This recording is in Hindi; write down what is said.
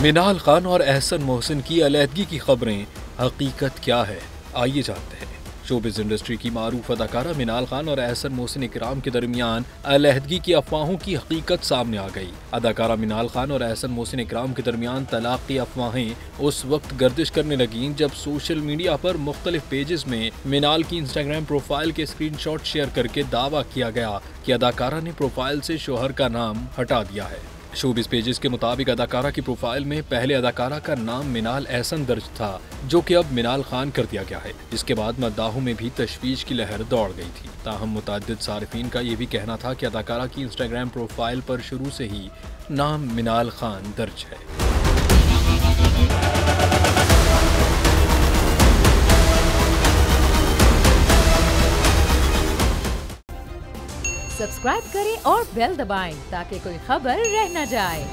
मिनाल खान और एहसन मोहसिन की अलहदगी की खबरें, हकीकत क्या है, आइए जानते हैं। शोबिज़ इंडस्ट्री की मारूफ अदाकारा मिनाल खान और एहसन मोहसिन इकराम के दरमियान अलहदगी की अफवाहों की हकीकत सामने आ गई। अदाकारा मिनाल खान और एहसन मोहसिन इकराम के दरमियान तलाक की अफवाहें उस वक्त गर्दिश करने लगीं जब सोशल मीडिया पर मुख्तलिफ पेजेस में मिनाल की इंस्टाग्राम प्रोफाइल के स्क्रीनशॉट शेयर करके दावा किया गया कि अदाकारा ने प्रोफाइल से शोहर का नाम हटा दिया है। शोबिज़ पेजेस के मुताबिक अदाकारा की प्रोफाइल में पहले अदाकारा का नाम मिनाल एहसन दर्ज था, जो कि अब मिनाल खान कर दिया गया है, जिसके बाद मद्दाहों में भी तशवीश की लहर दौड़ गई थी। ताहम मुतअद्दिद सारिफीन का ये भी कहना था कि अदाकारा की इंस्टाग्राम प्रोफाइल पर शुरू से ही नाम मिनाल खान दर्ज है। सब्सक्राइब करें और बेल दबाएं ताकि कोई खबर रह न जाए।